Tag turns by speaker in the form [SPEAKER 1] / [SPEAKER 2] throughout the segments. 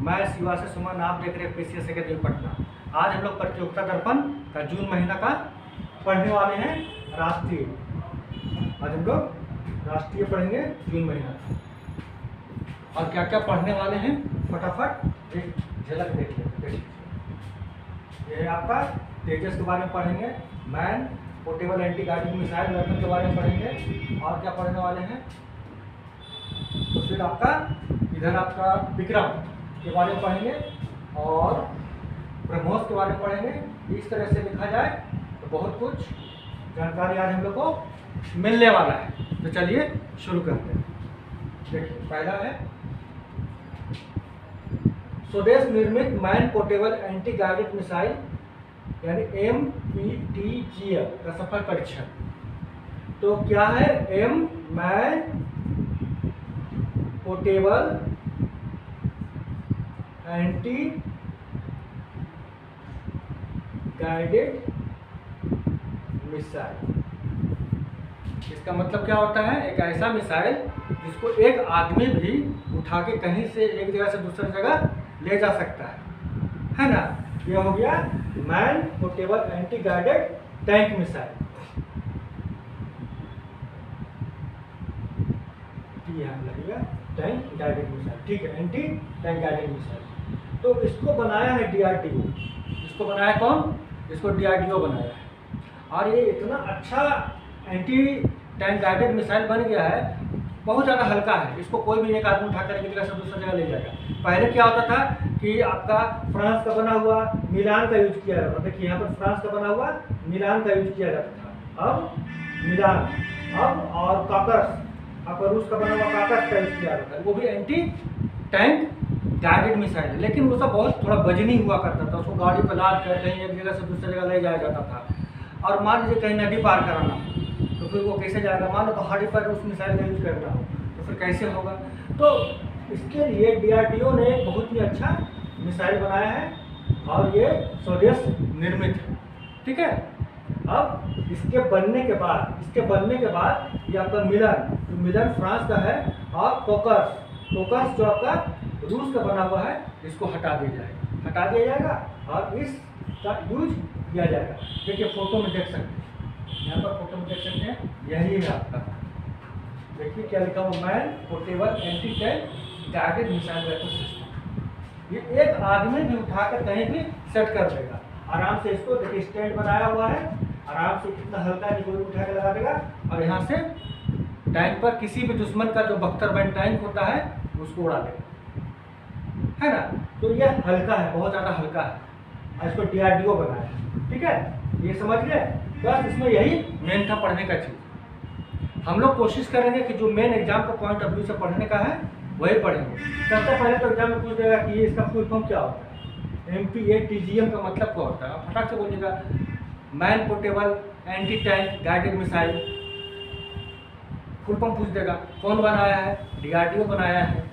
[SPEAKER 1] मैं शिवा से सुमन, आप देख रहे हैं PCS अकेडमी पटना। आज हम लोग प्रतियोगिता दर्पण का जून महीना का पढ़ने वाले हैं राष्ट्रीय। आज हम लोग राष्ट्रीय पढ़ेंगे जून महीना और क्या क्या पढ़ने वाले हैं फटाफट एक झलक देख लेते हैं। ये है आपका तेजस के बारे में पढ़ेंगे, man portable anti guided missile weapon के बारे में पढ़ेंगे और क्या पढ़ने वाले हैं। तो फिर आपका इधर आपका विक्रम के बारे में पढ़ेंगे और ब्रह्मोस के बारे में पढ़ेंगे। इस तरह से लिखा जाए तो बहुत कुछ जानकारी आज हम लोग को मिलने वाला है। तो चलिए शुरू करते हैं। देखिए पहला है स्वदेश निर्मित man portable anti guided missile यानी MPTGM का सफल परीक्षण। तो क्या है man portable anti guided missile. इसका मतलब क्या होता है? एक ऐसा मिसाइल जिसको एक आदमी भी उठा के कहीं से एक जगह से दूसरी जगह ले जा सकता है ना। ये हो गया man portable anti guided tank missile. लगेगा टैंक गाइडेड मिसाइल, ठीक है, एंटी टैंक गाइडेड मिसाइल। तो इसको बनाया है DRDO। इसको बनाया कौन? इसको DRDO बनाया है और ये इतना अच्छा एंटी टैंक गाइडेड मिसाइल बन गया है, बहुत ज़्यादा हल्का है। इसको कोई भी एक आदमी उठा कर एक जगह से दूसरी जगह ले जाएगा। पहले क्या होता था कि आपका फ्रांस का बना हुआ मिलान का यूज किया जाता था। देखिए यहाँ पर फ्रांस का बना हुआ मिलान का यूज किया जाता था। अब मिलान, अब और काकर्स, आपका रूस का बना हुआ काकर्स का यूज किया जाता है। वो भी एंटी टैंक गाइडेड मिसाइल है, लेकिन उसका बहुत थोड़ा वजनी हुआ करता था। उसको गाड़ी पर लाद कर कहीं एक जगह से दूसरी जगह ले जाया जाता था। और मान लीजिए कहीं नदी पार कराना तो फिर वो कैसे जाएगा? मान लो पहाड़ी पर उस मिसाइल का यूज करना हो तो फिर कैसे होगा? तो इसके लिए DRDO ने एक बहुत ही अच्छा मिसाइल बनाया है और ये स्वदेश निर्मित है, ठीक है। अब इसके बनने के बाद ये आपका मिलन फ्रांस का है और कोकर्स जो आपका रूस का बना हुआ है, इसको हटा दिया जाएगा और इसका यूज किया जाएगा। देखिए फोटो में देख सकते हैं, यहाँ पर फोटो में देख सकते हैं, यही है आपका। देखिए क्या लिखा हुआ, man portable anti tank guided missile weapon system. ये एक आदमी भी उठाकर कहीं भी सेट कर देगा आराम से। इसको देखिए स्टैंड बनाया हुआ है, आराम से कितना हल्का है, कोई उठा के लगा देगा और यहाँ से टैंक पर किसी भी दुश्मन का जो बख्तरबंद टैंक होता है उसको उड़ा देगा, है ना। तो ये हल्का है, बहुत ज़्यादा हल्का है और इसको DRDO बनाया है, ठीक है। ये समझ गए? बस इसमें यही मेन था पढ़ने का चीज़। हम लोग कोशिश करेंगे कि जो मेन एग्जाम का पॉइंट ऑफ व्यू से पढ़ने का है वही पढ़ेंगे। सबसे पहले तो एग्जाम में पूछ देगा कि ये इसका फुल फॉर्म क्या होता है, MPTGM का मतलब क्या होता है। आप फटाक से बोलिएगा man portable anti tank guided missile, full form पूछ देगा। कौन बनाया है? DRDO बनाया है।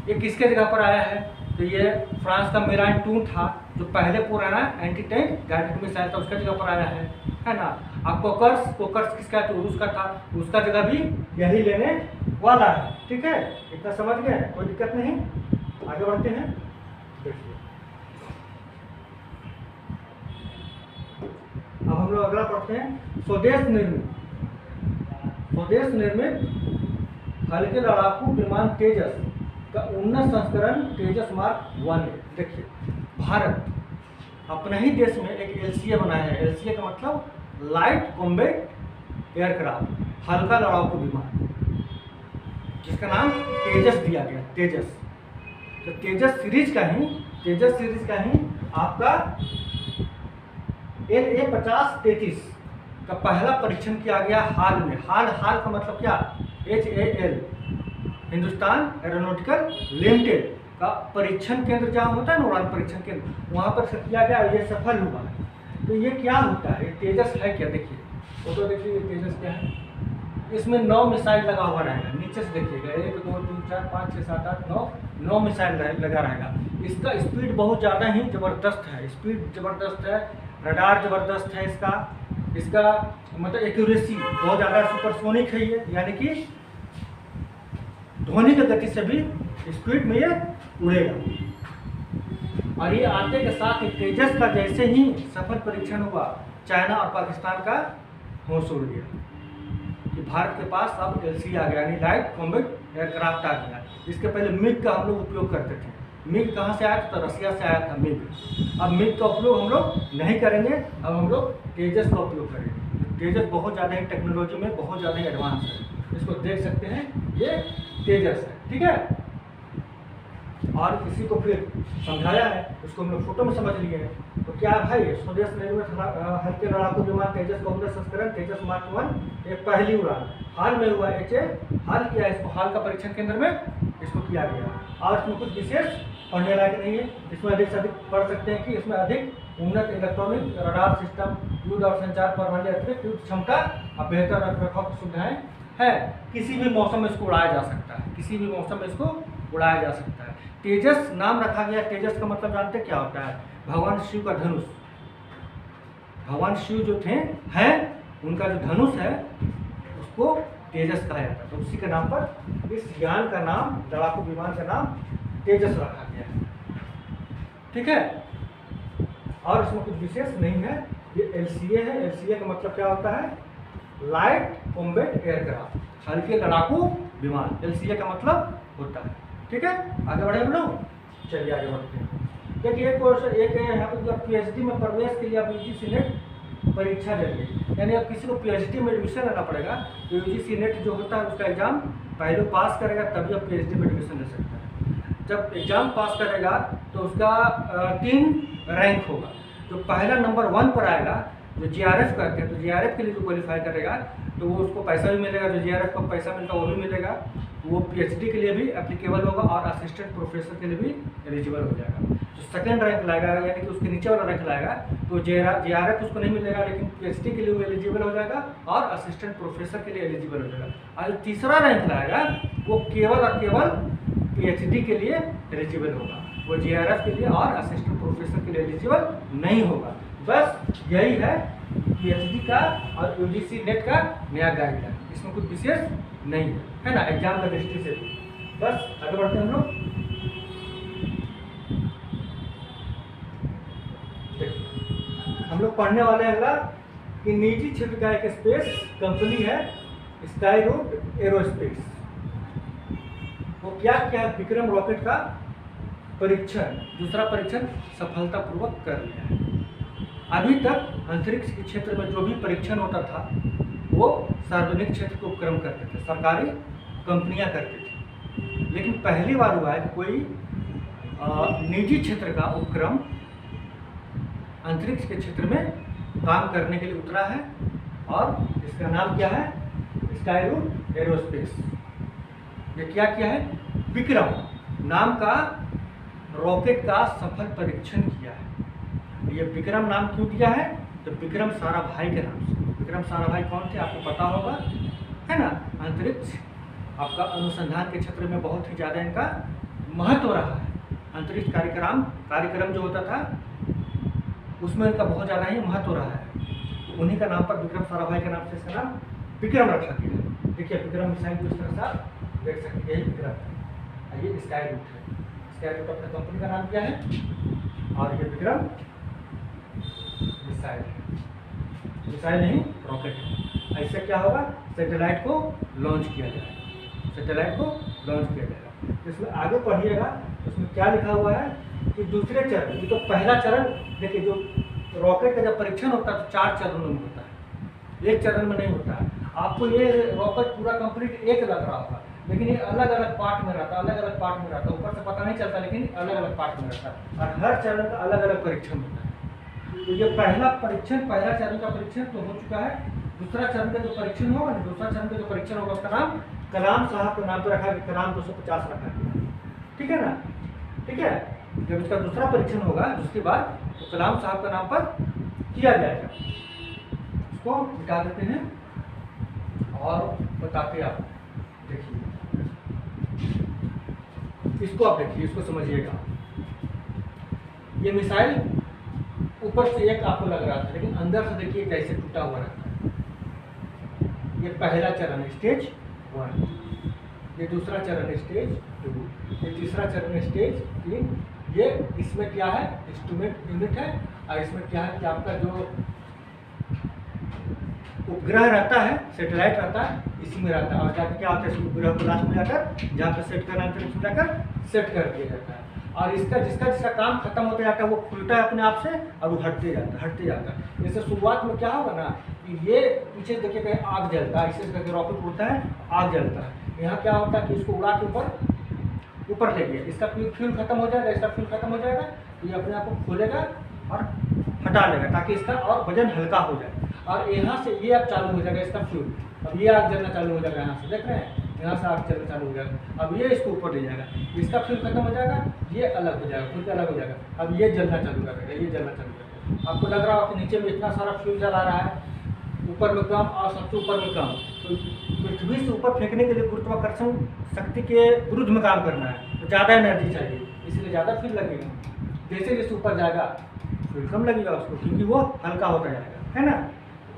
[SPEAKER 1] ये किसके जगह पर आया है? तो ये फ्रांस का मिरान 2 था जो पहले पुराना एंटी टैंक गाइडेड मिसाइल था, उसका जगह पर आया है ना। अब कोकर्स किसका? तो रूस का था, उसका जगह भी यही लेने वाला है, ठीक है। इतना समझ गए, कोई दिक्कत नहीं। आगे बढ़ते हैं। देखिए अब हम लोग अगला पढ़ते हैं स्वदेश निर्मित हल्के लड़ाकू विमान तेजस का उन्नत संस्करण तेजस मार्क 1 है। देखिए भारत अपने ही देश में एक LCA बनाया है। LCA का मतलब लाइट कॉम्बैट एयरक्राफ्ट, हल्का लड़ाकू विमान, जिसका नाम तेजस दिया गया, तेजस। तो तेजस सीरीज का ही आपका LA-50-33 का पहला परीक्षण किया गया हाल में। हाल का मतलब क्या? HAL, हिंदुस्तान एरोनॉटिकल लिमिटेड का परीक्षण केंद्र जहाँ होता है ना, उड़ान परीक्षण केंद्र, वहाँ पर किया गया, ये सफल हुआ है। तो ये क्या होता है? तेजस है क्या? देखिए फोटो देखिए, ये तेजस क्या है। इसमें 9 मिसाइल लगा हुआ रहेगा। नीचे से देखिएगा 1 2 3 4 5 6 7 8 9 मिसाइल लगा रहेगा। इसका स्पीड बहुत ज़्यादा ही ज़बरदस्त है, स्पीड ज़बरदस्त है, रडार ज़बरदस्त है इसका मतलब एक्यूरेसी बहुत ज़्यादा सुपरसोनिक है ये, यानी कि ध्वनि की गति से भी स्पीड में ये उड़ेगा। और ये आते के साथ ही तेजस का जैसे ही सफल परीक्षण हुआ, चाइना और पाकिस्तान का होश उड़ गया कि भारत के पास अब LCA आ गया, यानी लाइट कॉम्बैट एयरक्राफ्ट आ गया। इसके पहले मिग का हम लोग उपयोग करते थे। मिग कहाँ से आया था? तो रसिया से आया था मिग। अब मिग का उपयोग हम लोग नहीं करेंगे, अब हम लोग तेजस का उपयोग करेंगे। तेजस बहुत ज़्यादा ही टेक्नोलॉजी में बहुत ज़्यादा ही एडवांस है, इसको देख सकते हैं, ये तेजस है, ठीक है। और किसी को फिर समझाया है, उसको हम लोग फोटो में समझ लिए हैं। तो क्या भाई, स्वदेश निर्मित हल्के लड़ाकू विमान तेजस का उन्नत संस्करण तेजस मार्क 1 एक पहली उड़ान हाल में हुआ, हाल किया, इसको हाल का परीक्षण केंद्र में इसको किया गया। और इसमें कुछ विशेष पढ़ने लायक नहीं है, इसमें अधिक से अधिक पढ़ सकते हैं कि इसमें अधिक उन्नत इलेक्ट्रॉनिक रडार सिस्टम, युद्ध और संचार प्रणाली, अतिरिक्त युद्ध क्षमता और बेहतर रखरखाव की सुविधाएं है। किसी भी मौसम में इसको उड़ाया जा सकता है, किसी भी मौसम में इसको उड़ाया जा सकता है। तेजस नाम रखा गया, तेजस का मतलब जानते क्या होता है? भगवान शिव का धनुष। भगवान शिव जो थे हैं, उनका जो धनुष है उसको तेजस कहा जाता है। तो उसी के नाम पर इस यान का नाम, लड़ाकू विमान का नाम तेजस रखा गया है, ठीक है। और इसमें कुछ विशेष नहीं है, ये LCA है। LCA का मतलब क्या होता है? लाइट कॉम्बैट एयरक्राफ्ट, हल्के लड़ाकू विमान, LCA का मतलब होता है, ठीक है। आगे बढ़े हम लोग, चलिए आगे बढ़ते हैं। देखिए एक यहाँ पर PhD में प्रवेश के लिए आप UGC नेट परीक्षा देंगे, यानी अब किसी को PhD में एडमिशन लेना पड़ेगा तो UGC नेट जो होता है उसका एग्जाम पहले पास करेगा तभी आप PhD में एडमिशन ले सकते हैं। जब एग्जाम पास करेगा तो उसका 3 रैंक होगा। जो पहला नंबर 1 पर आएगा, जो GRF करते हैं, तो GRF के लिए जो क्वालिफाई करेगा तो वो उसको पैसा भी मिलेगा, जो GRF को पैसा मिलता है वो भी मिलेगा, वो PhD के लिए भी एप्लीकेबल होगा और असिस्टेंट प्रोफेसर के लिए भी एलिजिबल हो जाएगा। जो सेकंड रैंक लाएगा, यानी कि उसके नीचे वाला रैंक लाएगा, तो GRF उसको नहीं मिलेगा, लेकिन PhD के लिए वो एलिजिबल हो जाएगा और असिस्टेंट प्रोफेसर के लिए एलिजिबल हो जाएगा। और जो तीसरा रैंक लाएगा वो केवल और केवल PhD के लिए एलिजिबल होगा, वो GRF के लिए और असिस्टेंट प्रोफेसर के लिए एलिजिबल नहीं होगा। बस यही है PhD का और UGC नेट का नया गाइडलाइन, इसमें कुछ विशेष नहीं है ना, एग्जाम का दृष्टि से भी। बस आगे बढ़ते हैं हम लोग। हम लोग पढ़ने वाले हैं अगला कि निजी क्षेत्र का एक स्पेस कंपनी है स्काईरूट एरोस्पेस, वो क्या क्या विक्रम रॉकेट का परीक्षण, दूसरा परीक्षण सफलतापूर्वक कर लिया है। अभी तक अंतरिक्ष के क्षेत्र में जो भी परीक्षण होता था वो सार्वजनिक क्षेत्र के उपक्रम करते थे, सरकारी कंपनियां करती थी, लेकिन पहली बार हुआ है कि कोई निजी क्षेत्र का उपक्रम अंतरिक्ष के क्षेत्र में काम करने के लिए उतरा है, और इसका नाम क्या है? Skyroot aerospace. ये क्या किया है? विक्रम नाम का रॉकेट का सफल परीक्षण किया है। ये विक्रम नाम क्यों दिया है? तो विक्रम साराभाई के नाम से। विक्रम साराभाई कौन थे आपको पता होगा, है ना। अंतरिक्ष आपका अनुसंधान के क्षेत्र में बहुत ही ज़्यादा इनका महत्व रहा है। अंतरिक्ष कार्यक्रम जो होता था उसमें इनका बहुत ज़्यादा ही महत्व रहा है। उन्हीं का नाम पर विक्रम साराभाई के नाम से इसका नाम विक्रम रखा गया है। देखिए विक्रम मिसाइल को इस तरह से आप देख सकते हैं, यही विक्रम है, ये स्काईरूट है। स्काईरूट अपने कंपनी का नाम क्या है, और ये विक्रम मिसाइल नहीं रॉकेट है। ऐसे क्या होगा? सैटेलाइट को लॉन्च किया जाएगा, सैटेलाइट को लॉन्च किया जाएगा। इसमें आगे पढ़िएगा, उसमें क्या लिखा हुआ है कि दूसरे चरण, ये तो पहला चरण, देखिए जो रॉकेट का जब परीक्षण होता है तो 4 चरणों में होता है, एक चरण में नहीं होता है। आपको ये रॉकेट पूरा कंप्लीट एक लग रहा होगा, लेकिन ये अलग अलग पार्ट में रहता है, अलग अलग पार्ट में रहता है, ऊपर से पता नहीं चलता, लेकिन अलग अलग पार्ट में रहता है, और हर चरण का अलग अलग परीक्षण होता है। तो ये पहला चरण का परीक्षण तो हो चुका है। दूसरा चरण का जो परीक्षण होगा, दूसरा चरण का जो परीक्षण होगा उसका नाम कलाम साहब के नाम पर रखा गया, कलाम 250 रखा गया, ठीक है ना। ठीक है, जब इसका दूसरा परीक्षण होगा उसके बाद तो कलाम साहब के नाम पर किया जाएगा। इसको मिटा देते हैं और बताते आप देखिए, इसको आप देखिए, इसको समझिएगा। ये मिसाइल ऊपर से एक आपको लग रहा था, लेकिन अंदर से देखिए कैसे टूटा हुआ रहता है। ये पहला चरण स्टेज 1, ये दूसरा चरण स्टेज 2। ये तीसरा चरण स्टेज 3। ये इसमें क्या है, इंस्ट्रूमेंट यूनिट है, और इसमें क्या है कि आपका जो उपग्रह रहता है, सैटेलाइट रहता है, इसी में रहता है। और जाकर क्या होता है, इस उपग्रह को लास्ट में जाकर जहाँ पर सेट करना है उसमें जाकर सेट कर दिया जाता है। और इसका जिसका काम खत्म होते जाता है वो खुलता है अपने आप से और वो हटते जाता है। जैसे शुरुआत में क्या होगा ना कि ये पीछे देखिए कहीं आग जलता है, ऐसे करके रॉकेट उड़ता है, आग जलता है। यहाँ क्या होता है कि इसको उड़ा के ऊपर ले गया, इसका फ्यूल खत्म हो जाएगा, इसका फ्यूल खत्म हो जाएगा तो ये अपने आप को खोलेगा और हटा लेगा ताकि इसका और वजन हल्का हो जाए। और यहाँ से ये अब चालू हो जाएगा इसका फ्यूल, अब ये आग जलना चालू हो जाएगा, यहाँ से देख रहे हैं, यहाँ से आग जलना चालू हो जाएगा। अब ये इसको ऊपर ले जाएगा, इसका फ्यूल खत्म हो जाएगा, ये अलग हो जाएगा, खुद से अलग हो जाएगा। अब ये जलना चालू करेगा, ये जलना चालू करेगा। आपको लग रहा हो कि नीचे में इतना सारा फ्यूल जला रहा है, ऊपर में कम और सबसे ऊपर में कम, तो पृथ्वी से ऊपर फेंकने के लिए गुरुत्वाकर्षण शक्ति के विरुद्ध में काम करना है, तो ज़्यादा एनर्जी चाहिए, इसलिए ज़्यादा फ्यूल लगेगा। जैसे जैसे ऊपर जाएगा फ्यूल कम लगेगा उसको, क्योंकि वो हल्का होता जाएगा, है ना।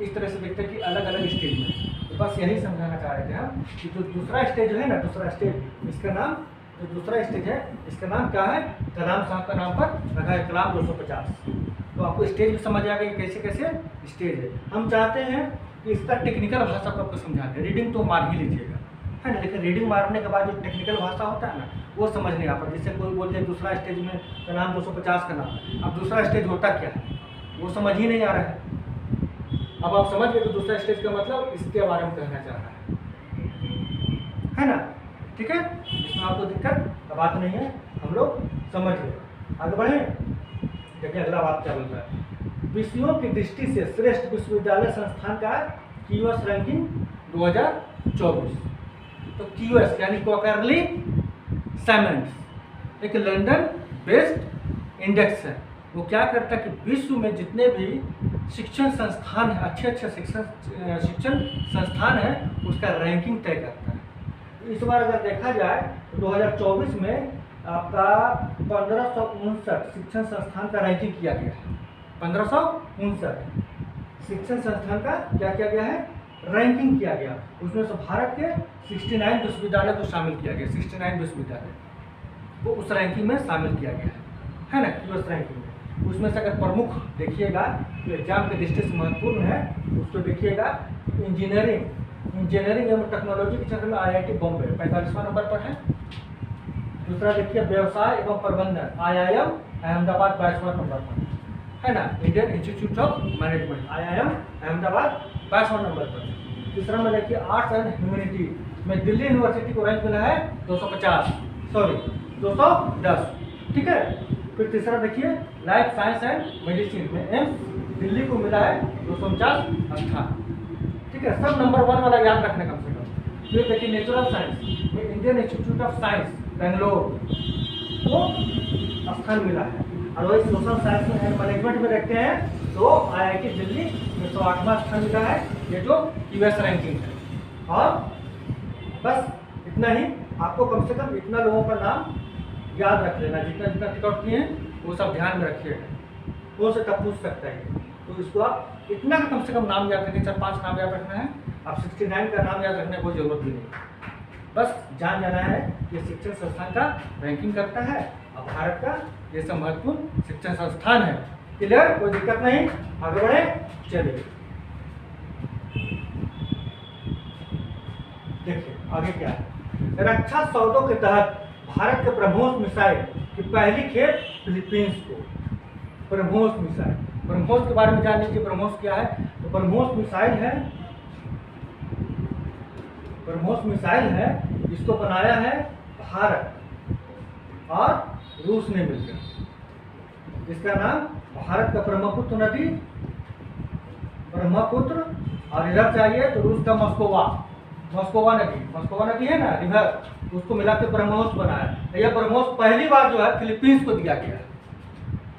[SPEAKER 1] इस तरह से देखते हैं कि अलग अलग स्टेज में। तो बस यही समझाना चाह रहे थे हम कि जो दूसरा स्टेज है ना, दूसरा स्टेज, इसका नाम जो दूसरा स्टेज है इसका नाम क्या है, कलाम साहब का नाम पर रखा है, कलाम 250। तो आपको स्टेज भी समझ आ गई कैसे कैसे स्टेज है। हम चाहते हैं कि इसका टेक्निकल भाषा को आपको समझाते हैं। रीडिंग तो मार ही लीजिएगा, है ना, लेकिन रीडिंग मारने के बाद जो टेक्निकल भाषा होता है ना वो समझ नहीं आता। जैसे कोई बोलते हैं दूसरा स्टेज में कलाम 250 का नाम, अब दूसरा स्टेज होता क्या है वो समझ ही नहीं आ रहा है। अब आप समझ गए तो दूसरा स्टेज का मतलब इसके बारे में कहना चाह रहा है ना, ठीक है। इसमें आपको दिक्कत बात नहीं है, हम लोग समझ गए। आगे बढ़े, देखिए अगला बात क्या बोलता है। विषयों की दृष्टि से श्रेष्ठ विश्वविद्यालय संस्थान का QS रैंकिंग 2024। तो QS यानी क्वार्टरली सैमंड्स एक लंदन बेस्ड इंडेक्स है। वो क्या करता है कि विश्व में जितने भी शिक्षण संस्थान है, अच्छे अच्छे शिक्षण संस्थान है, उसका रैंकिंग तय करता है। इस बार अगर देखा जाए तो 2024 में आपका 1559 शिक्षण संस्थान का रैंकिंग किया गया है। 1559 शिक्षण संस्थान का क्या किया गया है, रैंकिंग किया गया। उसमें से भारत के 69 विश्वविद्यालय को शामिल किया गया, 69 विश्वविद्यालय को उस रैंकिंग में शामिल किया गया है ना, QS रैंकिंग में। उसमें से अगर प्रमुख देखिएगा तो एग्जाम के दृष्टि से महत्वपूर्ण है, उसको देखिएगा। इंजीनियरिंग एवं टेक्नोलॉजी के क्षेत्र में IIT बॉम्बे 45वां नंबर पर है। दूसरा देखिए व्यवसाय एवं प्रबंधन IIM अहमदाबाद 22वां नंबर पर है ना। Indian Institute of Management IIM Ahmedabad 22वां नंबर पर। तीसरा में देखिए आर्ट्स एंड ह्यूमैनिटी में दिल्ली यूनिवर्सिटी को रैंक मिला है 210, ठीक है। फिर तीसरा देखिए लाइफ साइंस एंड मेडिसिन में एम्स दिल्ली को मिला है 249 स्थान, ठीक है। सब नंबर 1 वाला याद रखने कम से कम। फिर देखिए नेचुरल साइंस में Indian Institute of science Bangalore को स्थान मिला है। और वही सोशल साइंस में एंड मैनेजमेंट में रखते हैं तो IIT दिल्ली में 108वां स्थान मिला है, ये जो QS रैंकिंग है। और बस इतना ही, आपको कम से कम इतना लोगों का नाम याद रख लेना, जितना जितना टिकट किए हैं वो सब ध्यान में रखिएगा, वो से तब पूछ सकता है। तो इसको आप इतना कम से कम नाम याद रखिए, 4-5 नाम याद रखना है। आप 69 का नाम याद रखने की कोई जरूरत भी नहीं, बस जान जाना है कि शिक्षण संस्थान का रैंकिंग करता है और भारत का ये सब महत्वपूर्ण शिक्षण संस्थान है। क्लियर, कोई दिक्कत नहीं, आगे बढ़े। चलिए देखिए आगे क्या है। रक्षा सौदों के तहत भारत के ब्रह्मोस मिसाइल की पहली खेप फिलीपींस को। ब्रह्मोस मिसाइल, ब्रह्मोस के बारे में जान लीजिए। ब्रह्मोस क्या है, तो ब्रह्मोस मिसाइल है, इसको बनाया है भारत और रूस ने मिलकर। इसका नाम भारत का ब्रह्मपुत्र नदी, ब्रह्मपुत्र, और इधर चाहिए तो रूस का मस्कोवा नदी है ना, रिवर, उसको मिला के ब्रह्मोस बनाया। यह ब्रह्मोस पहली बार जो है फिलीपींस को दिया गया।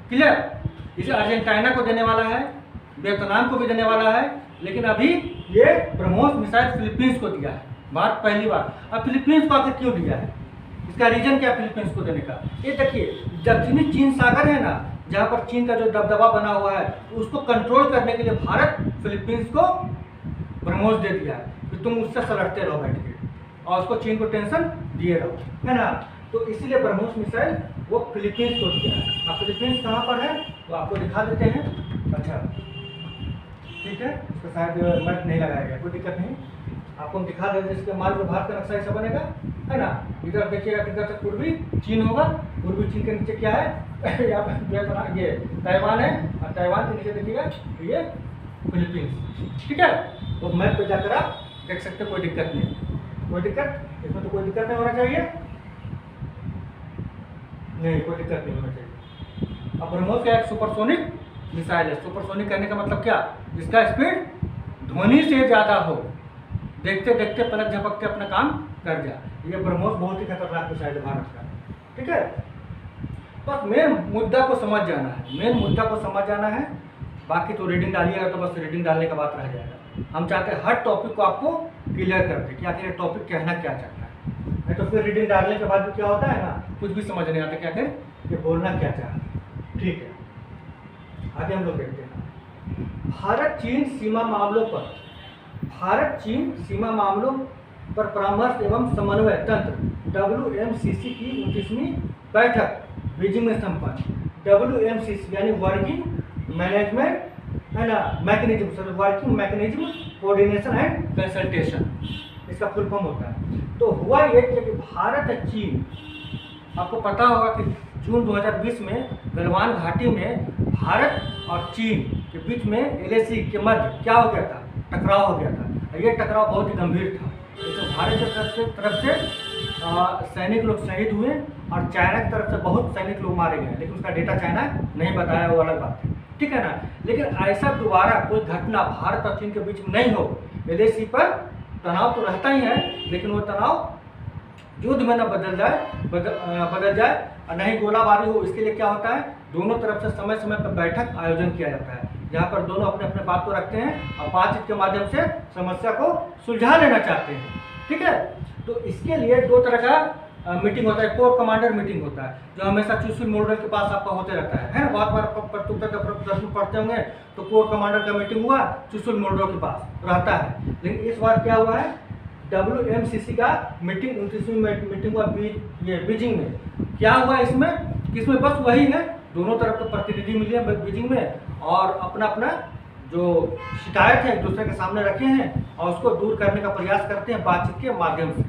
[SPEAKER 1] क्लियर, इसे अर्जेंटीना को देने वाला है, वियतनाम को भी देने वाला है, लेकिन अभी ये ब्रह्मोस मिसाइल फिलीपींस को दिया है, भारत पहली बार। अब फिलीपींस को आखिर क्यों दिया है, इसका रीजन क्या फिलीपींस को देने का? ये देखिए दक्षिणी चीन सागर है ना, जहाँ पर चीन का जो दबदबा बना हुआ है, उसको कंट्रोल करने के लिए भारत फिलीपींस को ब्रह्मोस दे दिया है कि तुम उससे सलटते रहो बैठ के, और उसको चीन को टेंशन दिए रहो, है ना। तो इसीलिए ब्रह्मोस मिसाइल वो फिलीपींस को दिया है। अब फिलीपींस कहाँ पर है तो आपको दिखा देते हैं। अच्छा ठीक है, इसका शायद मर्क नहीं लगाया गया, कोई दिक्कत नहीं, आपको हम दिखा देते हैं। इसके माल में भारत का नक्शा ऐसा बनेगा, है ना। इधर देखिएगा किधर तक पूर्वी चीन होगा, पूर्वी चीन के नीचे क्या है यहाँ पर ये ताइवान है, और ताइवान के नीचे देखिएगा ये फिलीपींस। ठीक है, तो मैप पे जाकर आप देख सकते हैं, कोई दिक्कत नहीं। कोई दिक्कत इसमें तो कोई दिक्कत नहीं होना चाहिए, नहीं कोई दिक्कत नहीं होना चाहिए। अब ब्रह्मोस क्या एक सुपरसोनिक मिसाइल है। सुपरसोनिक कहने का मतलब क्या, जिसका स्पीड ध्वनि से ज़्यादा हो, देखते देखते पलक झपकते अपना काम कर जाए। ये ब्रह्मोस बहुत ही खतरनाक मिसाइल है भारत का। ठीक है, बस मेन मुद्दा को समझ जाना है, मेन मुद्दा को समझ जाना है। बाकी तो रीडिंग डालिएगा तो बस रीडिंग डालने का बात रह जाएगा। हम चाहते हैं हर टॉपिक को आपको क्लियर कर दें कि आखिर ये टॉपिक कहना क्या चाहता है, नहीं तो फिर रीडिंग डालने के बाद भी क्या होता है ना, कुछ भी समझ नहीं आता क्या करें, ये बोलना क्या चाहता है। ठीक है, आगे हम लोग देखते हैं भारत चीन सीमा मामलों पर। भारत चीन सीमा मामलों पर परामर्श एवं समन्वय तंत्र WMCC की 29वीं बैठक बीजिंग में संपन्न। WMCC यानी वर्किंग मैनेजमेंट, है ना, mechanism, sorry working mechanism coordination and consultation, इसका फुल फॉर्म होता है। तो हुआ ये कि भारत और चीन, आपको पता होगा कि जून 2020 में गलवान घाटी में भारत और चीन के बीच में LAC के मध्य क्या हो गया था, टकराव हो गया था। ये टकराव बहुत ही गंभीर था। इसमें भारत की तरफ से सैनिक लोग शहीद हुए और चाइना की तरफ से बहुत सैनिक लोग मारे गए, लेकिन उसका डेटा चाइना नहीं बताया, वो अलग बात है। ठीक है ना, लेकिन ऐसा दोबारा कोई घटना भारत और चीन के बीच में नहीं हो। LAC पर तनाव तो रहता ही है, लेकिन वो तनाव युद्ध में न बदल जाए और नहीं गोलाबारी हो। इसके लिए क्या होता है, दोनों तरफ से समय समय पर बैठक आयोजन किया जाता है, जहाँ पर दोनों अपने अपने बात को रखते हैं और बातचीत के माध्यम से समस्या को सुलझा लेना चाहते हैं। ठीक है, तो इसके लिए दो तरह का मीटिंग होता है। कोर कमांडर मीटिंग होता है, जो हमेशा चुशुल मॉडल के पास आपका होते रहता है ना। बहुत बार प्रश्न पढ़ते होंगे तो कोर कमांडर का मीटिंग हुआ चुशुल मॉडल के पास रहता है। लेकिन इस बार क्या हुआ है, WMCC का मीटिंग 29वीं मीटिंग हुआ बीजिंग में। क्या हुआ इसमें बस वही है, दोनों तरफ के प्रतिनिधि मिले बीजिंग में और अपना अपना जो शिकायत है एक दूसरे के सामने रखे हैं और उसको दूर करने का प्रयास करते हैं बातचीत के माध्यम से।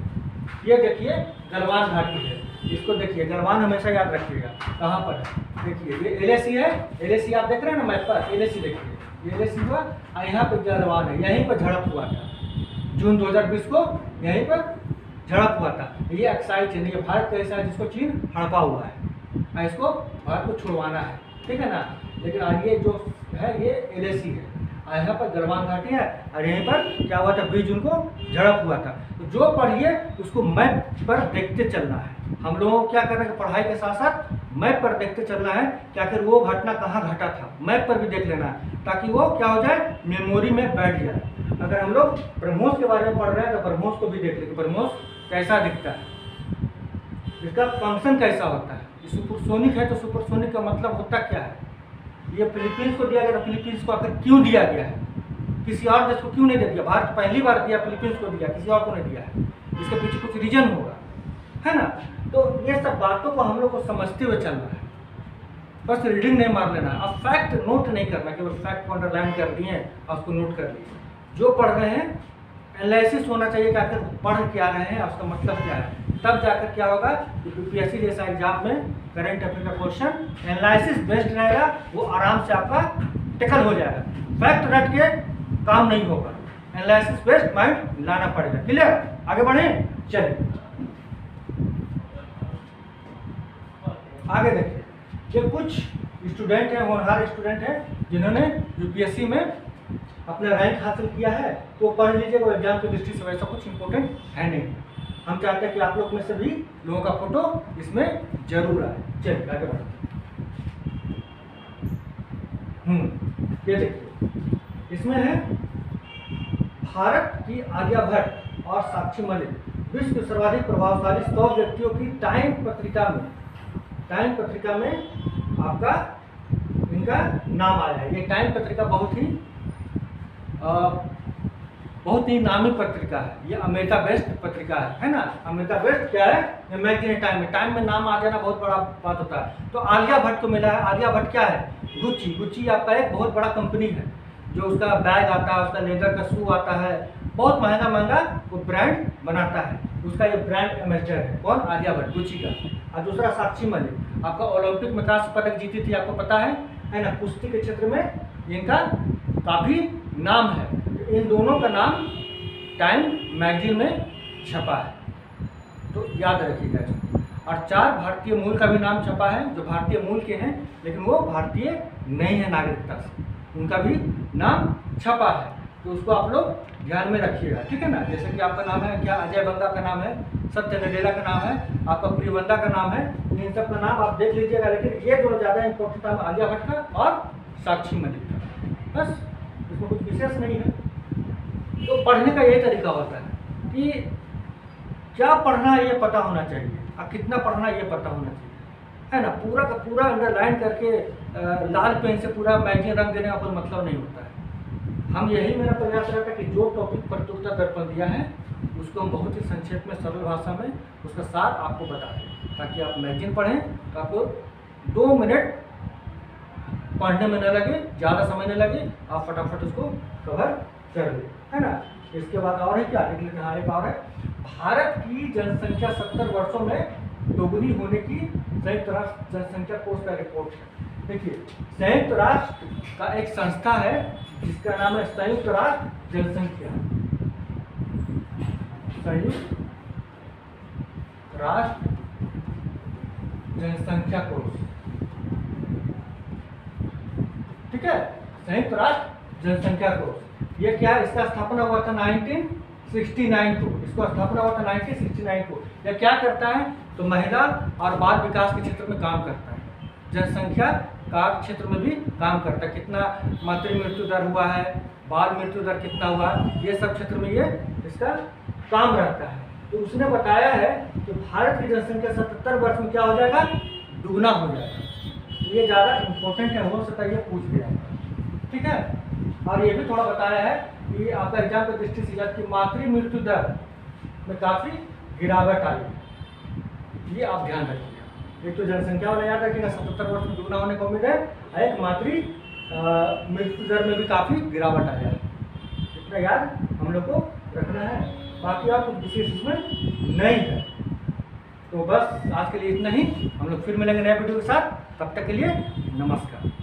[SPEAKER 1] ये देखिए गलवान घाटी है, इसको देखिए, गलवान हमेशा याद रखिएगा कहाँ पर है। देखिए ये LAC है, LAC आप देख रहे हैं ना मैप पर, LAC देखिए, ये LAC हुआ और यहाँ पर गलवान है। यहीं पर झड़प हुआ था जून 2020 को, यहीं पर झड़प हुआ था। ये अक्साई चीन, ये भारत का हिस्सा है जिसको चीन हड़पा हुआ है, इसको भारत को छुड़वाना है। ठीक है ना, लेकिन आगे जो है ये LAC है, यहाँ पर गलवान घाटी है और यहीं पर क्या हुआ था, 20 जून को झड़प हुआ था। तो जो पढ़िए उसको मैप पर देखते चलना है। हम लोगों को क्या करना है, पढ़ाई के साथ साथ मैप पर देखते चलना है कि आखिर वो घटना कहाँ घटा था, मैप पर भी देख लेना है, ताकि वो क्या हो जाए, मेमोरी में बैठ जाए। अगर हम लोग ब्रह्मोस के बारे में पढ़ रहे हैं तो ब्रह्मोस को भी देख लें कि ब्रह्मोस कैसा दिखता है, इसका फंक्शन कैसा होता है। ये सुपरसोनिक है तो सुपरसोनिक का मतलब होता क्या है। ये फिलीपींस को दिया गया था, फिलीपींस को आखिर क्यों दिया गया है, किसी और देश को क्यों नहीं दे दिया। भारत पहली बार दिया, फिलीपींस को दिया, किसी और को नहीं दिया है, इसके पीछे कुछ रीजन होगा, है ना। तो ये सब बातों को हम लोग को समझते हुए चलना है, बस रीडिंग नहीं मार लेना। अब फैक्ट नोट नहीं करना, केवल फैक्ट को अंडरलाइन कर दिए और उसको नोट कर लिए। जो पढ़ रहे हैं एनालिसिस होना चाहिए कि आखिर पढ़ क्या रहे हैं, उसका मतलब क्या है, तब जाकर क्या होगा कि UPSC जैसा एग्जाम में करंट अफेयर का क्वेश्चन एनालिसिस बेस्ड रहेगा, वो आराम से आपका टेकल हो जाएगा। फैक्ट रट के काम नहीं होगा, एनालिसिस बेस्ड माइंड लाना पड़ेगा। क्लियर, आगे बढ़े, चलिए आगे देखिए। ये कुछ स्टूडेंट हैं, होनहार स्टूडेंट हैं जिन्होंने UPSC में अपना रैंक हासिल किया है, तो पढ़ लीजिए। वो एग्जाम की दृष्टि से वैसा कुछ इंपॉर्टेंट है नहीं। हम चाहते हैं कि आप लोग में से भी लोगों का फोटो इसमें जरूर आए। चलिए आगे बढ़ते ये देखिए, इसमें है भारत की आलिया भट्ट और साक्षी मलिक विश्व के सर्वाधिक प्रभावशाली 100 व्यक्तियों की टाइम पत्रिका में आपका इनका नाम आया है। ये टाइम पत्रिका बहुत बहुत ही नामी पत्रिका है, ये अमेरिका बेस्ड पत्रिका है ना। अमेरिका बेस्ड क्या है, ये मैगजीन टाइम में नाम आ जाना बहुत बड़ा बात होता है। तो आलिया भट्ट को मिला है। आलिया भट्ट क्या है, गुच्ची आपका एक बहुत बड़ा कंपनी है, जो उसका बैग आता है, उसका लेदर का शू आता है, बहुत महंगा वो ब्रांड बनाता है, उसका ये ब्रांड एम्बेसडर है। कौन, आलिया भट्ट, गुच्ची का। और दूसरा साक्षी मलिक, आपका ओलंपिक में कांस्य पदक जीती थी, आपको पता है ना। कुश्ती के क्षेत्र में इनका काफ़ी नाम है। इन दोनों का नाम टाइम मैगजीन में छपा है, तो याद रखिएगा इसको। और 4 भारतीय मूल का भी नाम छपा है, जो भारतीय मूल के हैं लेकिन वो भारतीय नहीं है नागरिकता से, उनका भी नाम छपा है, तो उसको आप लोग ध्यान में रखिएगा, ठीक है ना। जैसे कि आपका नाम है क्या, अजय बंगा का नाम है, सत्य नडेला का नाम है, आपका प्रियवंदा का नाम है, इन सब का नाम आप देख लीजिएगा। लेकिन ये जो ज़्यादा इंपॉर्टेंट नाम आलिया भट्ट का और साक्षी मलिक का, बस, इसमें कुछ विशेष नहीं है। तो पढ़ने का ये तरीका होता है कि क्या पढ़ना है ये पता होना चाहिए, और कितना पढ़ना है ये पता होना चाहिए, है ना। पूरा का पूरा अंडरलाइन करके लाल पेन से पूरा मैगजीन रंग देने का कोई मतलब नहीं होता है। हम यही मेरा प्रयास रहता है कि जो टॉपिक प्रतियोगिता दर्पण दिया है उसको हम बहुत ही संक्षेप में सरल भाषा में उसका सार आपको बता दें, ताकि आप मैगजीन पढ़ें तो आपको 2 मिनट पढ़ने में न लगे, ज़्यादा समय न लगे, आप फटाफट उसको कवर कर लें, है ना। इसके बाद और है क्या, एक और है, भारत की जनसंख्या 70 वर्षों में दोगुनी होने की संयुक्त राष्ट्र जनसंख्या कोष का रिपोर्ट है। देखिए, संयुक्त राष्ट्र का एक संस्था है जिसका नाम है संयुक्त राष्ट्र जनसंख्या, संयुक्त राष्ट्र जनसंख्या कोष, ठीक है, संयुक्त राष्ट्र जनसंख्या कोष। ये क्या है, इसका स्थापना हुआ था 1969 को, इसको स्थापना हुआ था 1969 को। यह क्या करता है, तो महिला और बाल विकास के क्षेत्र में काम करता है, जनसंख्या का क्षेत्र में भी काम करता है, कितना मातृ मृत्यु दर हुआ है, बाल मृत्यु दर कितना हुआ है, ये सब क्षेत्र में ये इसका काम रहता है। तो उसने बताया है कि भारत की जनसंख्या 77 वर्ष में क्या हो जाएगा, दुगना हो जाएगा। ये ज़्यादा इम्पोर्टेंट है, हो सकता है ये पूछ लिया, ठीक है। और ये भी थोड़ा बताया है कि आपका एग्जाम की दृष्टि से कि मातृ मृत्यु दर में काफ़ी गिरावट आई है, ये आप ध्यान रखिएगा। एक तो जनसंख्या वाला याद रखिएगा, 77 वर्ष में दुगना होने को उम्मीद है, एक मातृ मृत्यु दर में भी काफ़ी गिरावट आया है, इतना याद हम लोग को रखना है। बाकी आप कुछ विशेष इसमें नहीं है। तो बस आज के लिए इतना ही, हम लोग फिर मिलेंगे नए वीडियो के साथ, तब तक के लिए नमस्कार।